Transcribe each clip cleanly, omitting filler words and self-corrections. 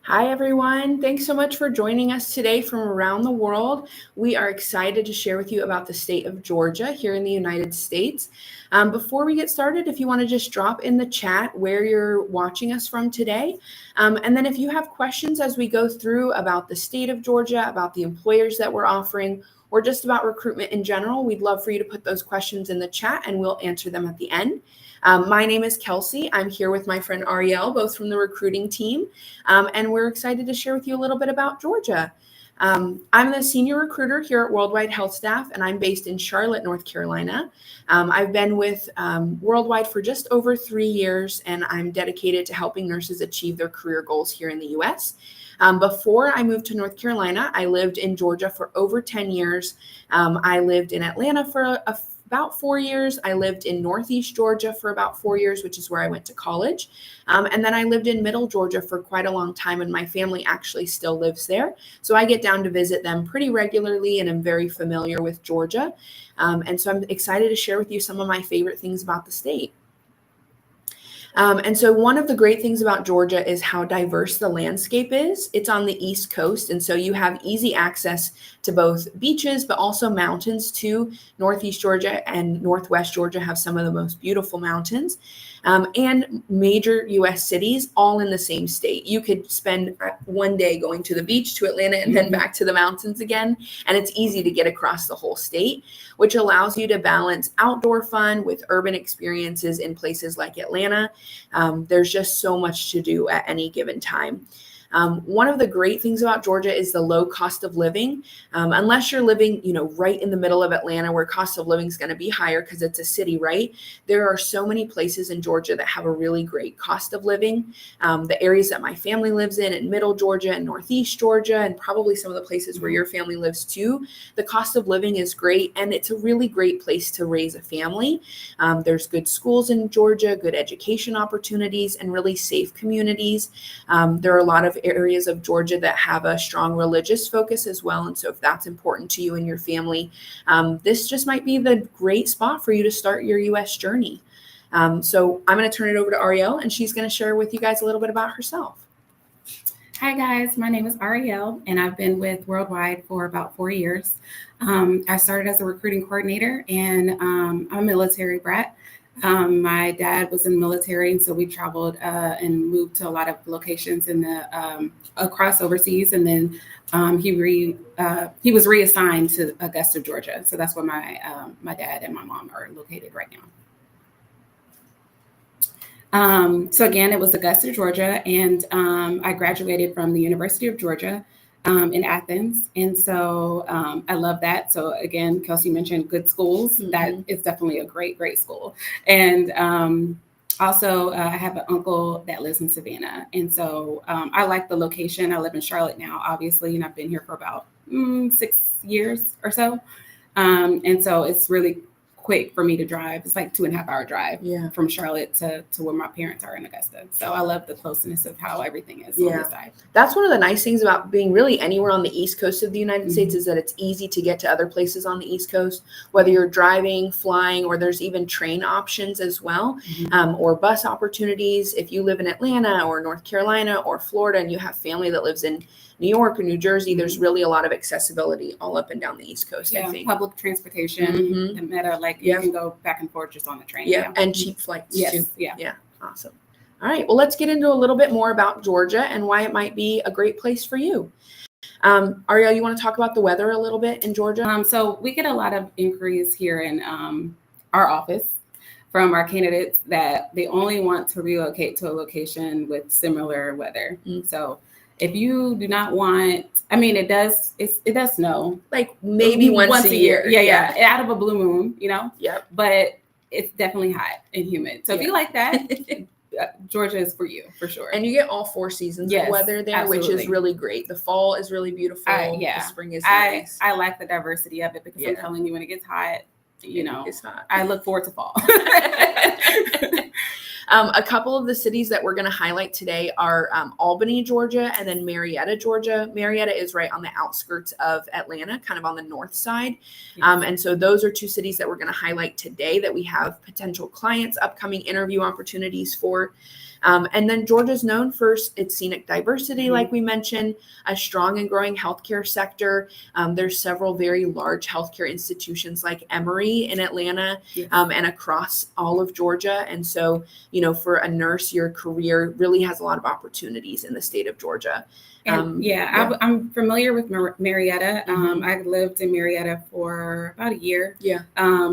Hi, everyone. Thanks so much for joining us today from around the world. We are excited to share with you about the state of Georgia here in the United States. Before we get started, if you want to just drop in the chat where you're watching us from today. And then if you have questions as we go through about the state of Georgia, about the employers that we're offering, or just about recruitment in general, we'd love for you to put those questions in the chat and we'll answer them at the end. My name is Kelsey. I'm here with my friend Ariel, both from the recruiting team. And we're excited to share with you a little bit about Georgia. I'm the senior recruiter here at Worldwide Health Staff, and I'm based in Charlotte, North Carolina. I've been with Worldwide for just over 3 years, and I'm dedicated to helping nurses achieve their career goals here in the U.S. Before I moved to North Carolina, I lived in Georgia for over 10 years. I lived in Atlanta for about 4 years. I lived in Northeast Georgia for about 4 years, which is where I went to college. And then I lived in Middle Georgia for quite a long time, and my family actually still lives there. So I get down to visit them pretty regularly, and I'm very familiar with Georgia. And so I'm excited to share with you some of my favorite things about the state. And so one of the great things about Georgia is how diverse the landscape is. It's on the East Coast, and so you have easy access to both beaches, but also mountains too. Northeast Georgia and Northwest Georgia have some of the most beautiful mountains. And major U.S. cities all in the same state. You could spend one day going to the beach, to Atlanta, and then back to the mountains again. And it's easy to get across the whole state, which allows you to balance outdoor fun with urban experiences in places like Atlanta. There's just so much to do at any given time. One of the great things about Georgia is the low cost of living. Unless you're living, right in the middle of Atlanta where cost of living is going to be higher because it's a city, right? There are so many places in Georgia that have a really great cost of living. The areas that my family lives in Middle Georgia and Northeast Georgia, and probably some of the places where your family lives too, the cost of living is great, and it's a really great place to raise a family. There's good schools in Georgia, good education opportunities, and really safe communities. There are a lot of areas of Georgia that have a strong religious focus as well. And so if that's important to you and your family, this just might be the great spot for you to start your U.S. journey. So I'm going to turn it over to Ariel, and she's going to share with you guys a little bit about herself. Hi guys, my name is Ariel, and I've been with Worldwide for about 4 years. I started as a recruiting coordinator, and I'm a military brat. My dad was in the military, and so we traveled and moved to a lot of locations in the across overseas. And then he was reassigned to Augusta, Georgia. So that's where my dad and my mom are located right now. So again, it was Augusta, Georgia, and I graduated from the University of Georgia in Athens. And so I love that. So again, Kelsey mentioned good schools. Mm-hmm. That is definitely a great, great school. And also I have an uncle that lives in Savannah. And so I like the location. I live in Charlotte now, obviously, and I've been here for about 6 years or so. And so it's really quick for me to drive. It's like 2.5 hour drive from Charlotte to where my parents are in Augusta. So I love the closeness of how everything is on this side. That's one of the nice things about being really anywhere on the East Coast of the United States is that it's easy to get to other places on the East Coast, whether you're driving, flying, or there's even train options as well, or bus opportunities. If you live in Atlanta or North Carolina or Florida and you have family that lives in New York or New Jersey, there's really a lot of accessibility all up and down the East Coast, I think. Public transportation, no matter you can go back and forth just on the train. And cheap flights too. Yeah, awesome. All right, well, let's get into a little bit more about Georgia and why it might be a great place for you. Ariel, you want to talk about the weather a little bit in Georgia? So we get a lot of inquiries here in our office from our candidates that they only want to relocate to a location with similar weather. So if you do not want, it does snow. Like maybe once a year. Yeah. Out of a blue moon, Yep. But it's definitely hot and humid. So if you like that, Georgia is for you, for sure. And you get all 4 seasons of weather there, absolutely. Which is really great. The fall is really beautiful. The spring is nice. I like the diversity of it because I'm telling you, when it gets hot, it's hot. I look forward to fall. A couple of the cities that we're going to highlight today are Albany, Georgia, and then Marietta, Georgia. Marietta is right on the outskirts of Atlanta, kind of on the north side. And so those are two cities that we're going to highlight today that we have potential clients, upcoming interview opportunities for. And then Georgia's known for its scenic diversity, like we mentioned, a strong and growing healthcare sector. There's several very large healthcare institutions like Emory in Atlanta and across all of Georgia. And so, for a nurse, your career really has a lot of opportunities in the state of Georgia. I'm familiar with Marietta. I lived in Marietta for about a year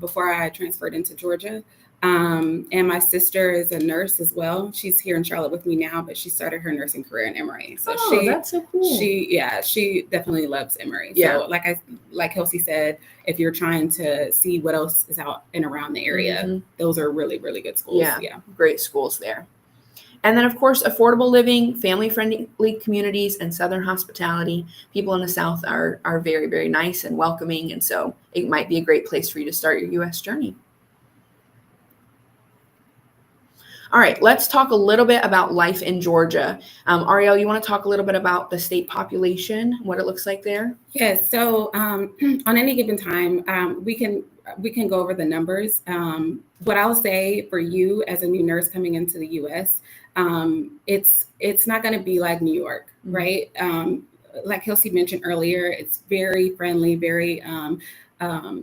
before I transferred into Georgia. And my sister is a nurse as well. She's here in Charlotte with me now, but she started her nursing career in Emory. So that's so cool. She definitely loves Emory. So like Kelsey said, if you're trying to see what else is out and around the area, those are really, really good schools. Yeah, great schools there. And then, of course, affordable living, family-friendly communities, and Southern hospitality. People in the South are very, very nice and welcoming. And so it might be a great place for you to start your U.S. journey. All right, let's talk a little bit about life in Georgia. Ariel, you want to talk a little bit about the state population, what it looks like there? Yes. So on any given time, we can go over the numbers. What I'll say for you as a new nurse coming into the U.S., it's not going to be like New York, right? Like Kelsey mentioned earlier, it's very friendly, very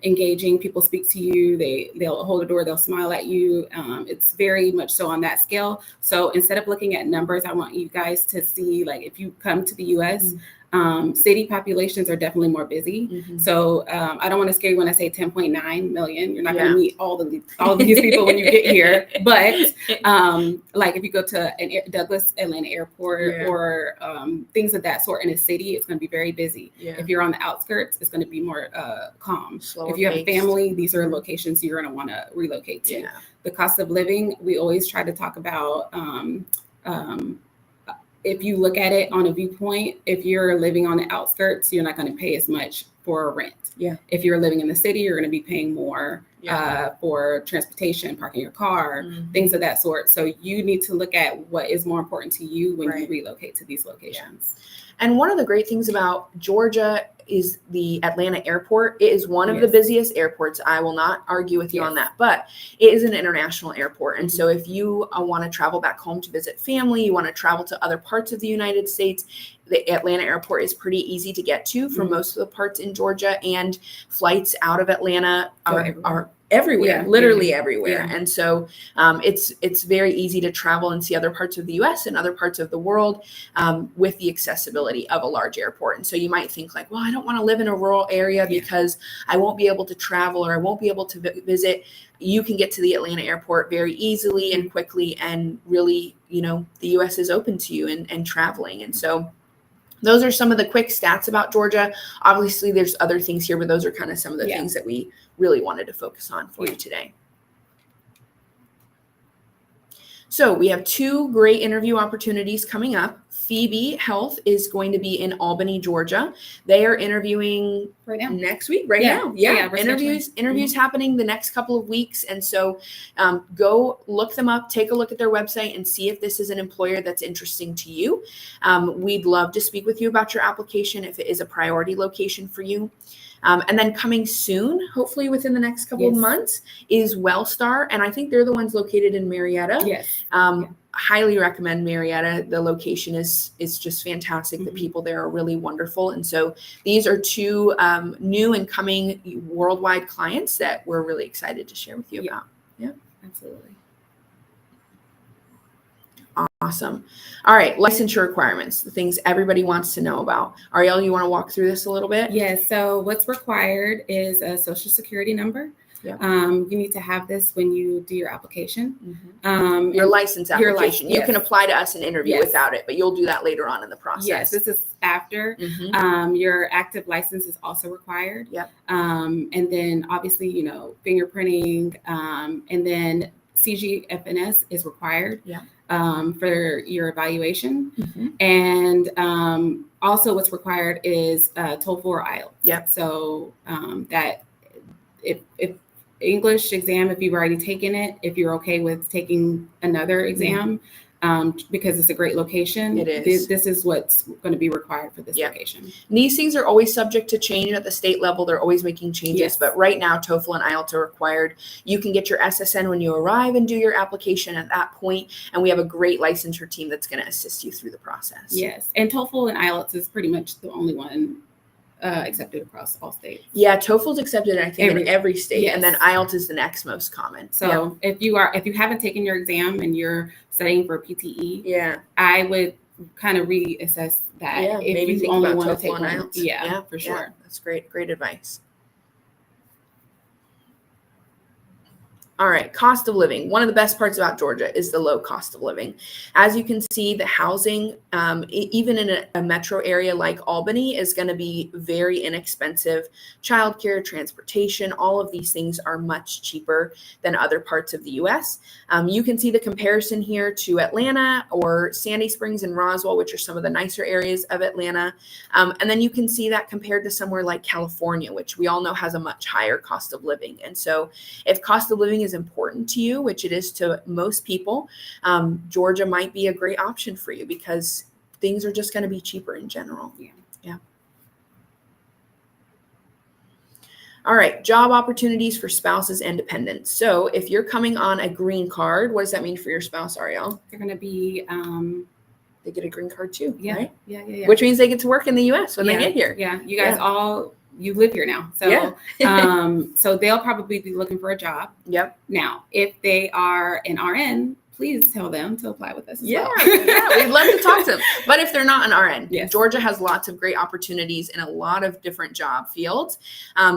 engaging. People speak to you, they'll hold a door, they'll smile at you. It's very much so on that scale. So instead of looking at numbers, I want you guys to see, like, if you come to the US, city populations are definitely more busy. So I don't want to scare you when I say 10.9 million. You're not going to meet all of these people when you get here. But like if you go to Douglas Atlanta Airport or things of that sort in a city, it's going to be very busy. If you're on the outskirts, it's going to be more calm. Slower if you have a family, these are locations you're going to want to relocate to. The cost of living, we always try to talk about if you look at it on a viewpoint, if you're living on the outskirts, you're not going to pay as much for rent. If you're living in the city, you're going to be paying more for transportation, parking your car, things of that sort. So you need to look at what is more important to you when you relocate to these locations. And one of the great things about Georgia is the Atlanta airport. It is one of the busiest airports. I will not argue with you on that, but it is an international airport. And so if you want to travel back home to visit family, you want to travel to other parts of the United States, the Atlanta airport is pretty easy to get to for most of the parts in Georgia, and flights out of Atlanta are everywhere, literally everywhere. And so it's very easy to travel and see other parts of the US and other parts of the world with the accessibility of a large airport. And so you might think like, well, I don't want to live in a rural area because I won't be able to travel or I won't be able to visit. You can get to the Atlanta airport very easily and quickly, and really, the US is open to you and traveling. And so those are some of the quick stats about Georgia. Obviously, there's other things here, but those are kind of some of the things that we really wanted to focus on for you today. So we have two great interview opportunities coming up. Phoebe Health is going to be in Albany, Georgia. They are interviewing next week, now. Interviews happening the next couple of weeks. And so go look them up, take a look at their website, and see if this is an employer that's interesting to you. We'd love to speak with you about your application if it is a priority location for you. And then coming soon, hopefully within the next couple of months, is Wellstar. And I think they're the ones located in Marietta. Highly recommend Marietta. The location is just fantastic. The people there are really wonderful. And so these are two new and coming worldwide clients that we're really excited to share with you about. Yeah, absolutely. Awesome. All right. Licensure requirements, the things everybody wants to know about. Ariel, you want to walk through this a little bit? Yes. So what's required is a social security number. You need to have this when you do your application. Your license application. You can apply to us and interview without it, but you'll do that later on in the process. Yes, this is after. Your active license is also required. And then obviously, fingerprinting, and then CGFNS is required for your evaluation. And also what's required is TOEFL or IELTS. So that if English exam, if you've already taken it, if you're okay with taking another exam, because it's a great location. It is. This is what's going to be required for this location. And these things are always subject to change at the state level. They're always making changes. Yes. But right now, TOEFL and IELTS are required. You can get your SSN when you arrive and do your application at that point. And we have a great licensure team that's going to assist you through the process. Yes. And TOEFL and IELTS is pretty much the only one accepted across all states. Yeah, TOEFL's accepted, I think, in every state, yes. and then IELTS is the next most common. So if you haven't taken your exam and you're studying for PTE, I would kind of reassess that. Yeah, if maybe you think only about want TOEFL to take and one. IELTS. Yeah, for sure. Yeah, that's great advice. All right, cost of living. One of the best parts about Georgia is the low cost of living. As you can see, the housing, even in a metro area like Albany, is going to be very inexpensive. Childcare, transportation, all of these things are much cheaper than other parts of the U.S. You can see the comparison here to Atlanta or Sandy Springs and Roswell, which are some of the nicer areas of Atlanta. And then you can see that compared to somewhere like California, which we all know has a much higher cost of living. And so if cost of living is important to you, which it is to most people, Georgia might be a great option for you because things are just going to be cheaper in general. Yeah. All right, job opportunities for spouses and dependents. So if you're coming on a green card, what does that mean for your spouse, Ariel? They're going to be they get a green card too, right? Yeah. Which means they get to work in the U.S. when they get here. Yeah, you guys you live here now. So so they'll probably be looking for a job. Yep. Now, if they are an RN, please tell them to apply with us as well. We'd love to talk to them. But if they're not an RN, Georgia has lots of great opportunities in a lot of different job fields.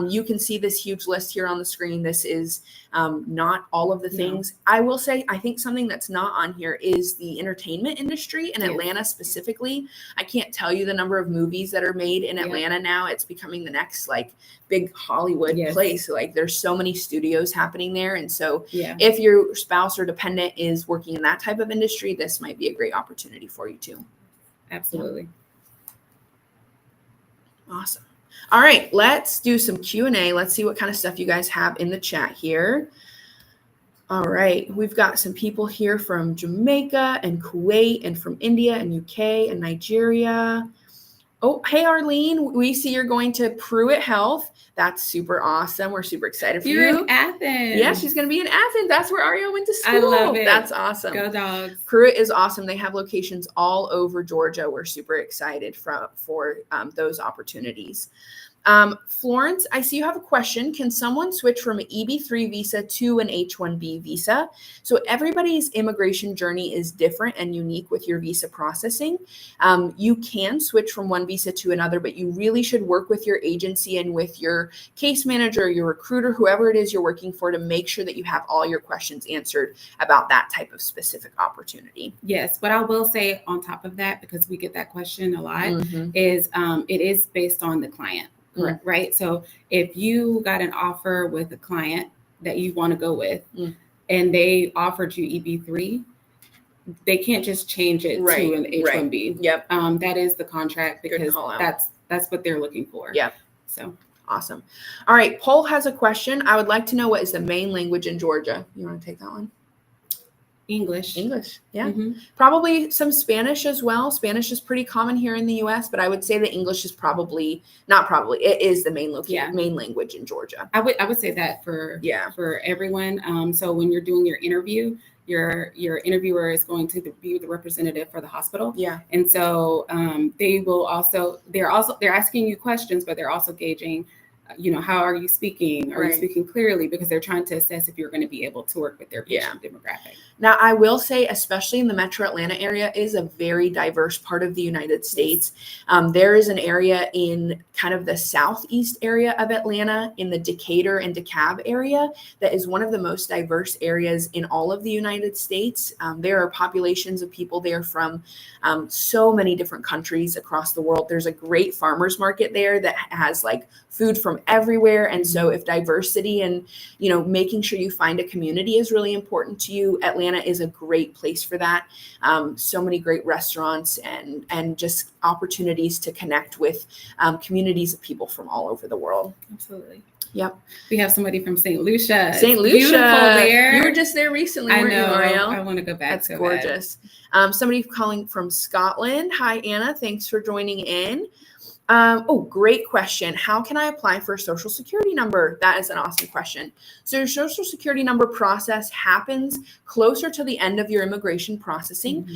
You can see this huge list here on the screen. This is not all of the things. I will say, I think something that's not on here is the entertainment industry in Atlanta specifically. I can't tell you the number of movies that are made in Atlanta now. It's becoming the next big Hollywood place. Like there's so many studios happening there. And so if your spouse or dependent is working in that type of industry, this might be a great opportunity for you too. Absolutely. Awesome. All right, let's do some Q&A. Let's see what kind of stuff you guys have in the chat here. All right, we've got some people here from Jamaica and Kuwait and from India and UK and Nigeria. Oh, hey, Arlene, we see you're going to Pruitt Health. That's super awesome. We're super excited for you. You're in Athens. Yeah, she's going to be in Athens. That's where Ariel went to school. I love it. That's awesome. Go Dogs. Pruitt is awesome. They have locations all over Georgia. We're super excited for those opportunities. Florence, I see you have a question. Can someone switch from an EB3 visa to an H-1B visa? So everybody's immigration journey is different and unique with your visa processing. You can switch from one visa to another, but you really should work with your agency and with your case manager, your recruiter, whoever it is you're working for, to make sure that you have all your questions answered about that type of specific opportunity. Yes. What I will say on top of that, because we get that question a lot, is it is based on the client. Correct. Right. So if you got an offer with a client that you want to go with and they offered you EB3, they can't just change it to an H-1B. Yep. That is the contract because that's what they're looking for. Yep. So awesome. All right. Paul has a question. I would like to know, what is the main language in Georgia? You want to take that one? English. Yeah. Probably some Spanish as well. Spanish is pretty common here in the U.S., but I would say that English is it is the main language in Georgia. I would say that for everyone. So when you're doing your interview, your interviewer is going to be the representative for the hospital. Yeah. And so they're asking you questions, but they're also gauging, how are you speaking? Are you speaking clearly? Because they're trying to assess if you're going to be able to work with their patient demographic. Now, I will say, especially in the metro Atlanta area, is a very diverse part of the United States. There is an area in kind of the southeast area of Atlanta, in the Decatur and DeKalb area, that is one of the most diverse areas in all of the United States. There are populations of people there from so many different countries across the world. There's a great farmers market there that has food from everywhere. And so if diversity and, making sure you find a community is really important to you, Atlanta is a great place for that. So many great restaurants and just opportunities to connect with communities of people from all over the world. Absolutely. Yep. We have somebody from St. Lucia. St. It's Lucia. beautiful there. You were just there recently, weren't you, Ariel? I want to go back. That's so gorgeous. Somebody calling from Scotland. Hi, Anna. Thanks for joining in. Great question. How can I apply for a social security number? That is an awesome question. So your social security number process happens closer to the end of your immigration processing.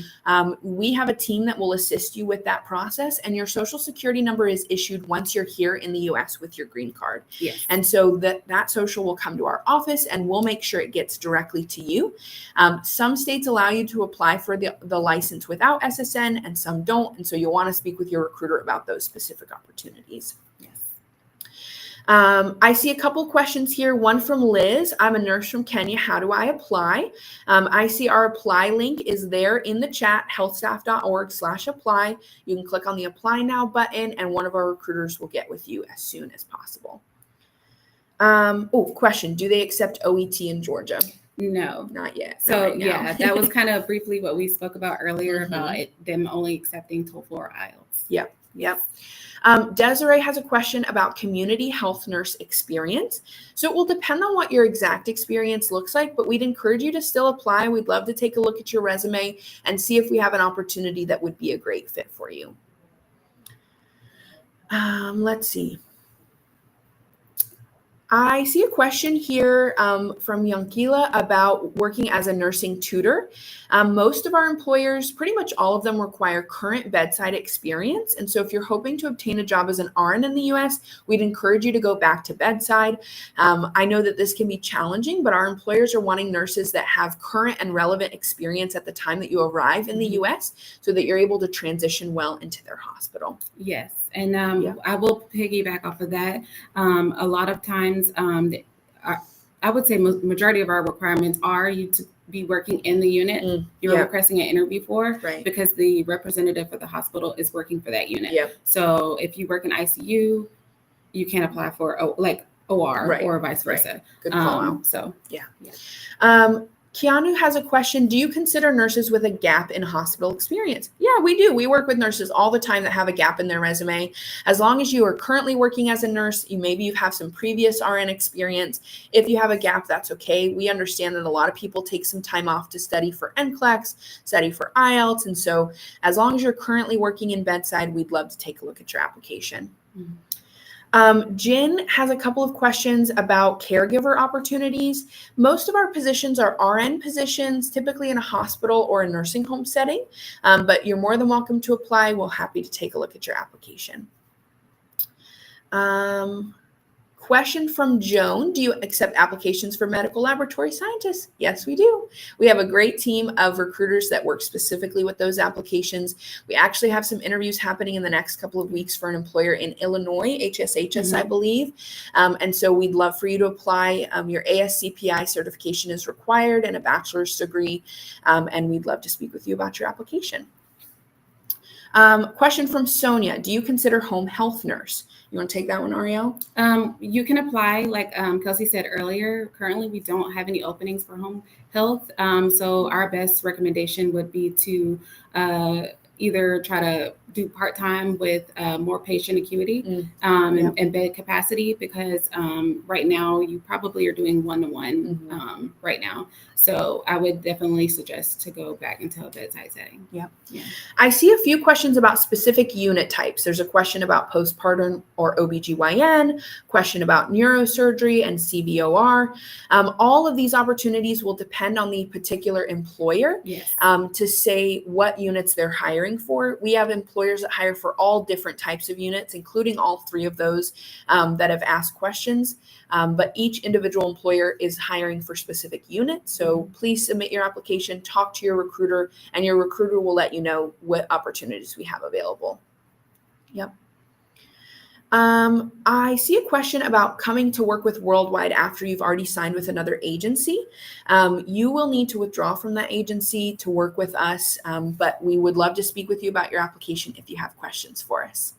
We have a team that will assist you with that process, and your social security number is issued once you're here in the U.S. with your green card. Yes. And so that social will come to our office, and we'll make sure it gets directly to you. Some states allow you to apply for the license without SSN, and some don't. And so you'll want to speak with your recruiter about those specific opportunities. Yes. I see a couple of questions here. One from Liz. I'm a nurse from Kenya. How do I apply? I see our apply link is there in the chat, healthstaff.org/apply. You can click on the apply now button, and one of our recruiters will get with you as soon as possible. Question. Do they accept OET in Georgia? No, not yet. So not yeah, that was kind of briefly what we spoke about earlier about them only accepting TOEFL or IELTS. Yep. Desiree has a question about community health nurse experience. So it will depend on what your exact experience looks like, but we'd encourage you to still apply. We'd love to take a look at your resume and see if we have an opportunity that would be a great fit for you. Let's see. I see a question here from Yankila about working as a nursing tutor. Most of our employers, pretty much all of them, require current bedside experience. And so if you're hoping to obtain a job as an RN in the U.S., we'd encourage you to go back to bedside. I know that this can be challenging, but our employers are wanting nurses that have current and relevant experience at the time that you arrive in the U.S. so that you're able to transition well into their hospital. Yes. And I will piggyback off of that. A lot of times, I would say majority of our requirements are you to be working in the unit you're requesting an interview for, because the representative for the hospital is working for that unit. So if you work in ICU, you can't apply for OR or vice versa. Good call out. So Keanu has a question. Do you consider nurses with a gap in hospital experience? Yeah, we do. We work with nurses all the time that have a gap in their resume. As long as you are currently working as a nurse, maybe you have some previous RN experience. If you have a gap, that's okay. We understand that a lot of people take some time off to study for NCLEX, study for IELTS. And so as long as you're currently working in bedside, we'd love to take a look at your application. Jen has a couple of questions about caregiver opportunities. Most of our positions are RN positions, typically in a hospital or a nursing home setting, but you're more than welcome to apply. We're happy to take a look at your application. Question from Joan. Do you accept applications for medical laboratory scientists? Yes, we do. We have a great team of recruiters that work specifically with those applications. We actually have some interviews happening in the next couple of weeks for an employer in Illinois, HSHS, I believe. And so we'd love for you to apply. Your ASCPI certification is required and a bachelor's degree. And we'd love to speak with you about your application. Question from Sonia. Do you consider home health nurse? You want to take that one, Ariel? You can apply, like Kelsey said earlier. Currently, we don't have any openings for home health. So our best recommendation would be to either try to do part-time with more patient acuity and bed capacity, because right now you probably are doing one-to-one right now. So I would definitely suggest to go back into a bedside setting. I see a few questions about specific unit types. There's a question about postpartum or OBGYN, question about neurosurgery and CVOR. All of these opportunities will depend on the particular employer to say what units they're hiring for. We have employers that hire for all different types of units, including all three of those that have asked questions. But each individual employer is hiring for specific units. So please submit your application, talk to your recruiter, and your recruiter will let you know what opportunities we have available. I see a question about coming to work with Worldwide after you've already signed with another agency. You will need to withdraw from that agency to work with us, but we would love to speak with you about your application if you have questions for us.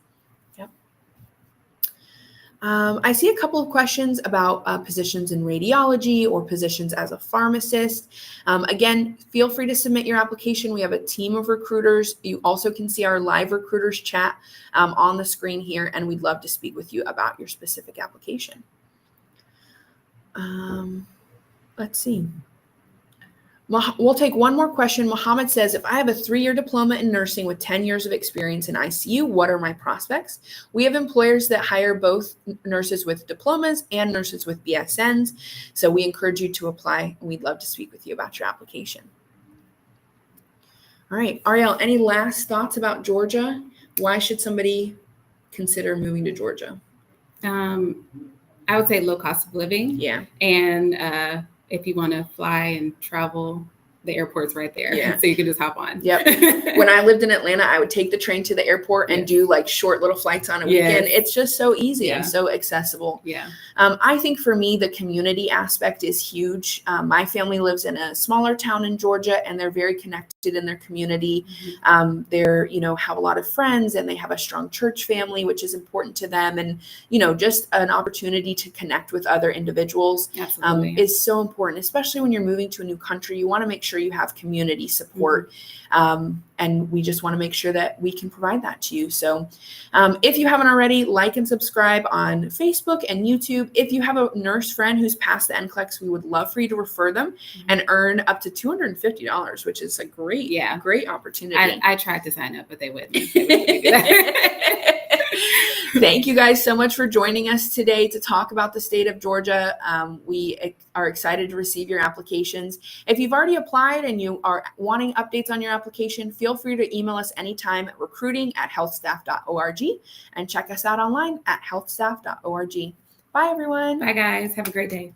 I see a couple of questions about positions in radiology or positions as a pharmacist. Again, feel free to submit your application. We have a team of recruiters. You also can see our live recruiters chat on the screen here, and we'd love to speak with you about your specific application. Let's see. We'll take one more question. Mohammed says, if I have a 3-year diploma in nursing with 10 years of experience in ICU, what are my prospects? We have employers that hire both nurses with diplomas and nurses with BSNs. So we encourage you to apply, and we'd love to speak with you about your application. All right, Ariel, any last thoughts about Georgia? Why should somebody consider moving to Georgia? I would say low cost of living. Yeah. And if you want to fly and travel, the airport's right there. Yeah. So you can just hop on. Yep. When I lived in Atlanta, I would take the train to the airport and Yes. do like short little flights on a Yes. weekend. It's just so easy Yeah. and so accessible. Yeah. I think for me, the community aspect is huge. My family lives in a smaller town in Georgia, and they're very connected in their community. They're, have a lot of friends, and they have a strong church family, which is important to them. And, just an opportunity to connect with other individuals Absolutely. is so important, especially when you're moving to a new country. You want to make sure you have community support. And we just want to make sure that we can provide that to you. So if you haven't already, like and subscribe on Facebook and YouTube. If you have a nurse friend who's passed the NCLEX, we would love for you to refer them and earn up to $250, which is a great opportunity. I tried to sign up, but they wouldn't. They wouldn't do that. Thank you guys so much for joining us today to talk about the state of Georgia. We are excited to receive your applications. If you've already applied and you are wanting updates on your application, feel free to email us anytime at recruiting@healthstaff.org and check us out online at healthstaff.org. Bye, everyone. Bye, guys. Have a great day.